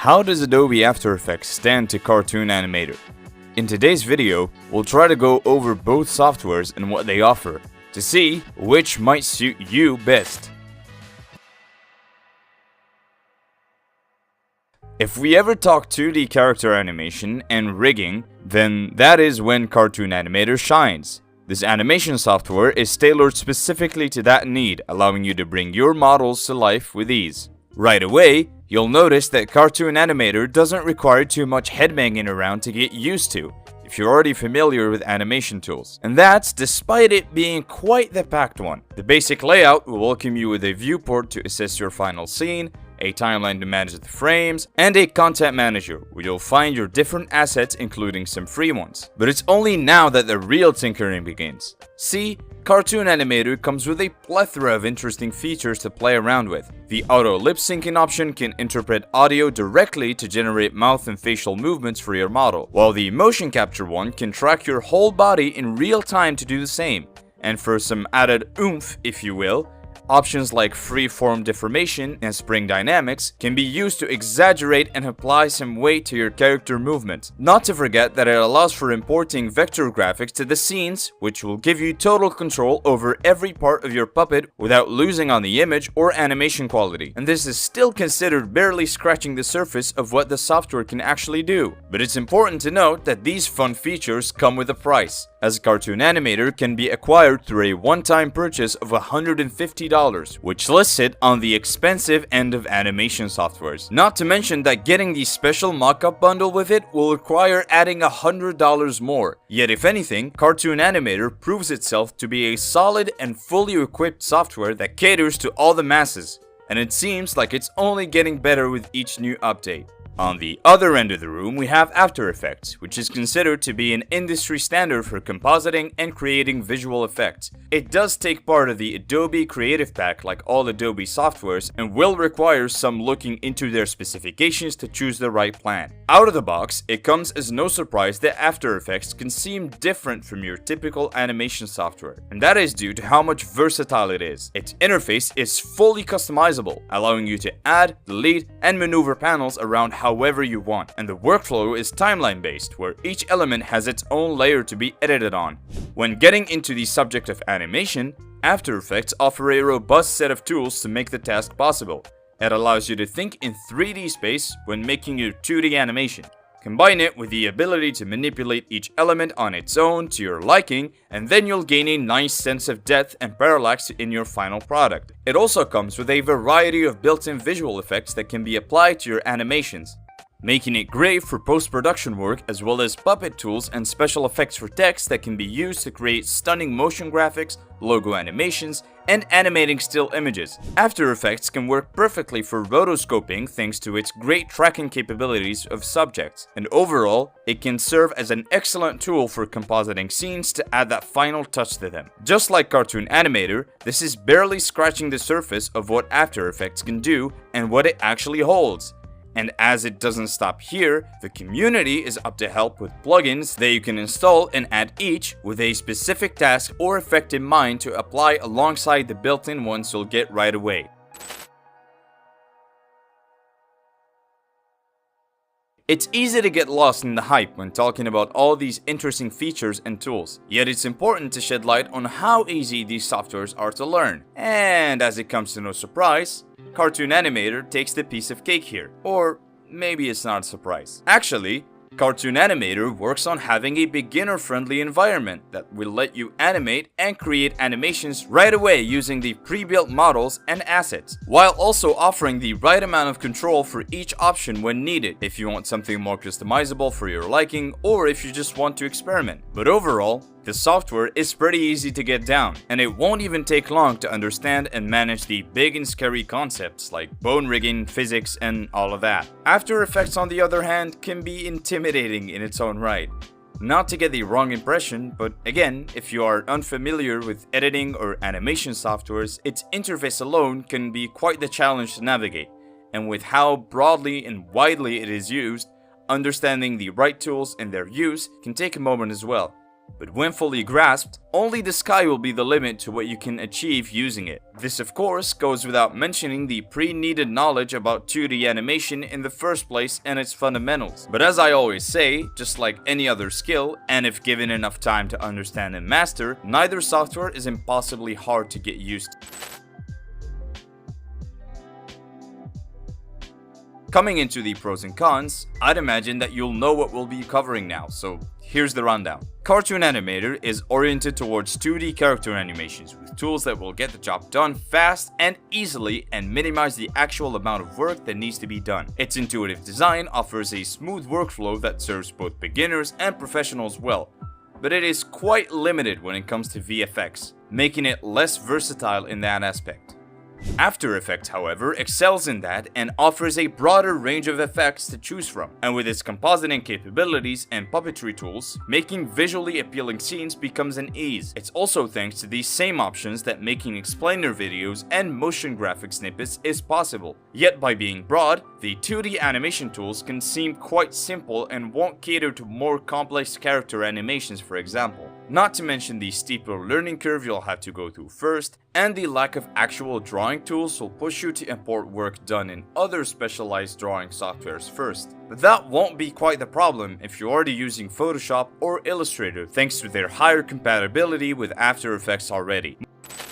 How does Adobe After Effects stand to Cartoon Animator? In today's video, we'll try to go over both softwares and what they offer, to see which might suit you best. If we ever talk 2D character animation and rigging, then that is when Cartoon Animator shines. This animation software is tailored specifically to that need, allowing you to bring your models to life with ease. Right away, you'll notice that Cartoon Animator doesn't require too much headbanging around to get used to, if you're already familiar with animation tools. And that's despite it being quite the packed one. The basic layout will welcome you with a viewport to assess your final scene, a timeline to manage the frames, and a content manager where you'll find your different assets including some free ones. But it's only now that the real tinkering begins. See, Cartoon Animator comes with a plethora of interesting features to play around with. The auto lip syncing option can interpret audio directly to generate mouth and facial movements for your model, while the motion capture one can track your whole body in real time to do the same. And for some added oomph, if you will, options like free-form deformation and spring dynamics can be used to exaggerate and apply some weight to your character movement. Not to forget that it allows for importing vector graphics to the scenes, which will give you total control over every part of your puppet without losing on the image or animation quality. And this is still considered barely scratching the surface of what the software can actually do. But it's important to note that these fun features come with a price, as Cartoon Animator can be acquired through a one-time purchase of $150, which lists it on the expensive end of animation softwares. Not to mention that getting the special mock-up bundle with it will require adding $100 more. Yet if anything, Cartoon Animator proves itself to be a solid and fully equipped software that caters to all the masses, and it seems like it's only getting better with each new update. On the other end of the room, we have After Effects, which is considered to be an industry standard for compositing and creating visual effects. It does take part of the Adobe Creative Pack like all Adobe softwares and will require some looking into their specifications to choose the right plan. Out of the box, it comes as no surprise that After Effects can seem different from your typical animation software, and that is due to how much versatile it is. Its interface is fully customizable, allowing you to add, delete, and maneuver panels around however you want, and the workflow is timeline based, where each element has its own layer to be edited on. When getting into the subject of animation, After Effects offer a robust set of tools to make the task possible. It allows you to think in 3D space when making your 2D animation. Combine it with the ability to manipulate each element on its own to your liking, and then you'll gain a nice sense of depth and parallax in your final product. It also comes with a variety of built-in visual effects that can be applied to your animations, making it great for post-production work, as well as puppet tools and special effects for text that can be used to create stunning motion graphics, logo animations, and animating still images. After Effects can work perfectly for rotoscoping thanks to its great tracking capabilities of subjects, and overall, it can serve as an excellent tool for compositing scenes to add that final touch to them. Just like Cartoon Animator, this is barely scratching the surface of what After Effects can do and what it actually holds. And as it doesn't stop here, the community is up to help with plugins that you can install and add each with a specific task or effect in mind to apply alongside the built-in ones you'll get right away. It's easy to get lost in the hype when talking about all these interesting features and tools, yet it's important to shed light on how easy these softwares are to learn. And as it comes to no surprise, Cartoon Animator takes the piece of cake here. Or maybe it's not a surprise. Actually, Cartoon Animator works on having a beginner-friendly environment that will let you animate and create animations right away using the pre-built models and assets, while also offering the right amount of control for each option when needed, if you want something more customizable for your liking or if you just want to experiment. But overall, the software is pretty easy to get down, and it won't even take long to understand and manage the big and scary concepts like bone rigging, physics, and all of that. After Effects, on the other hand, can be intimidating in its own right. Not to get the wrong impression, but again, if you are unfamiliar with editing or animation softwares, its interface alone can be quite the challenge to navigate, and with how broadly and widely it is used, understanding the right tools and their use can take a moment as well. But when fully grasped, only the sky will be the limit to what you can achieve using it. This of course goes without mentioning the pre-needed knowledge about 2D animation in the first place and its fundamentals. But as I always say, just like any other skill, and if given enough time to understand and master, neither software is impossibly hard to get used to. Coming into the pros and cons, I'd imagine that you'll know what we'll be covering now, so here's the rundown. Cartoon Animator is oriented towards 2D character animations with tools that will get the job done fast and easily and minimize the actual amount of work that needs to be done. Its intuitive design offers a smooth workflow that serves both beginners and professionals well, but it is quite limited when it comes to VFX, making it less versatile in that aspect. After Effects, however, excels in that and offers a broader range of effects to choose from, and with its compositing capabilities and puppetry tools, making visually appealing scenes becomes an ease. It's also thanks to these same options that making explainer videos and motion graphic snippets is possible. Yet by being broad, the 2D animation tools can seem quite simple and won't cater to more complex character animations, for example. Not to mention the steeper learning curve you'll have to go through first, and the lack of actual drawing tools will push you to import work done in other specialized drawing softwares first. But that won't be quite the problem if you're already using Photoshop or Illustrator, thanks to their higher compatibility with After Effects already.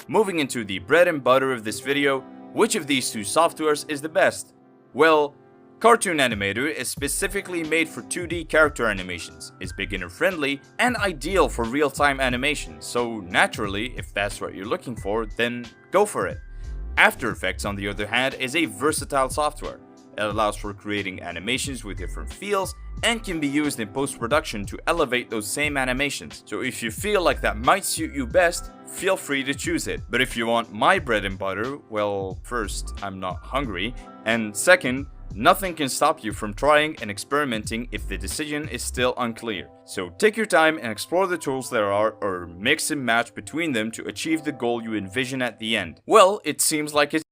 Moving into the bread and butter of this video, which of these two softwares is the best? Well, Cartoon Animator is specifically made for 2D character animations, is beginner friendly, and ideal for real-time animation, so naturally, if that's what you're looking for, then go for it. After Effects, on the other hand, is a versatile software. It allows for creating animations with different feels and can be used in post-production to elevate those same animations. So if you feel like that might suit you best, feel free to choose it. But if you want my bread and butter, well, first, I'm not hungry, and second, nothing can stop you from trying and experimenting if the decision is still unclear. So take your time and explore the tools there are, or mix and match between them to achieve the goal you envision at the end. Well, it seems like it's